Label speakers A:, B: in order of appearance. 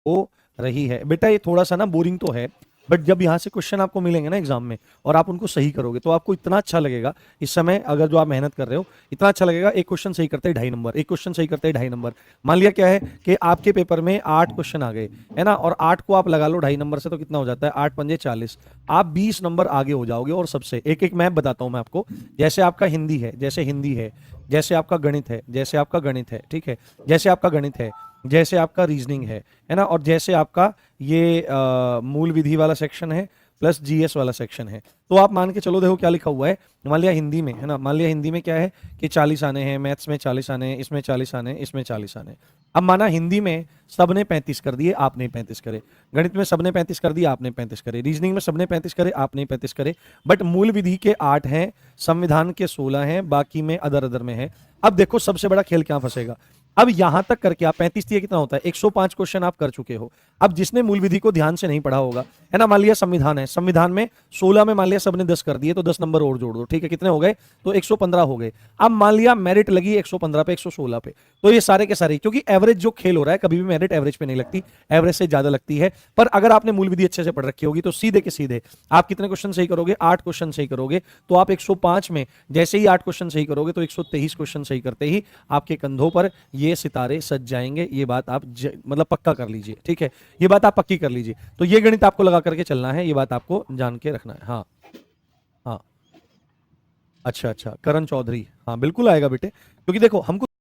A: हो रही है। बेटा ये थोड़ा सा ना बोरिंग तो है, बट जब यहाँ से क्वेश्चन आपको मिलेंगे ना एग्जाम में और आप उनको सही करोगे तो आपको इतना अच्छा लगेगा इस समय, अगर जो आप मेहनत कर रहे हो इतना अच्छा लगेगा। एक क्वेश्चन सही करते हैं 2.5 नंबर, एक क्वेश्चन सही करते हैं 2.5 नंबर। मान लिया क्या है कि आपके पेपर में 8 क्वेश्चन आ गए, है ना, और 8 को आप लगा लो 2.5 नंबर से, तो कितना हो जाता है, 8 पंजे 40, आप 20 नंबर आगे हो जाओगे। और सबसे एक एक मैप बताता हूं मैं आपको, जैसे आपका हिंदी है, जैसे हिंदी है, जैसे आपका गणित है, जैसे आपका गणित है, ठीक है, जैसे आपका गणित है, जैसे आपका रीजनिंग है ना, और जैसे आपका ये मूल विधि वाला सेक्शन है प्लस जीएस वाला सेक्शन है। तो आप मान के चलो, देखो क्या लिखा हुआ है। मान लिया हिंदी में, है ना, मान लिया हिंदी में क्या है कि 40 आने हैं, मैथ्स में 40 आने हैं, इसमें 40 आने हैं, इसमें 40 आने हैं। अब माना हिंदी में सबने 35 कर दिए, आपने 35 करे, गणित में सबने 35 कर दिए, आपने 35 करे, रीजनिंग में सबने 35 करे, आपने 35 करे, बट मूल विधि के 8 हैं, संविधान के 16 हैं, बाकी में अदर अदर में है। अब देखो सबसे बड़ा खेल क्या फंसेगा। अब यहां तक करके आप 35 दिए कितना होता है, 105 क्वेश्चन आप कर चुके हो। अब जिसने मूल विधि को ध्यान से नहीं पढ़ा होगा, है ना, मान लिया संविधान है, संविधान में 16 में मान लिया सबने 10 कर दिए, तो 10 नंबर और जोड़ दो, ठीक है, कितने हो गए, तो 115 हो गए। अब मान लिया मेरिट लगी 115 पे, 116 पे, तो ये सारे के सारे, क्योंकि एवरेज जो खेल हो रहा है कभी भी मेरिट एवरेज पे नहीं लगती, एवरेज से ज्यादा लगती है। पर अगर आपने मूल विधि अच्छे से पढ़ रखी होगी तो सीधे के सीधे आप कितने क्वेश्चन सही करोगे, 8 क्वेश्चन सही करोगे, तो आप 105 में जैसे ही 8 क्वेश्चन सही करोगे तो 123 क्वेश्चन सही करते ही आपके कंधों पर ये सितारे सज जाएंगे। ये बात आप मतलब पक्का कर लीजिए, ठीक है, ये बात आप पक्की कर लीजिए। तो ये गणित आपको लगा करके चलना है, ये बात आपको जान के रखना है। हाँ हाँ, अच्छा अच्छा, करण चौधरी, हाँ बिल्कुल आएगा बेटे, क्योंकि देखो हमको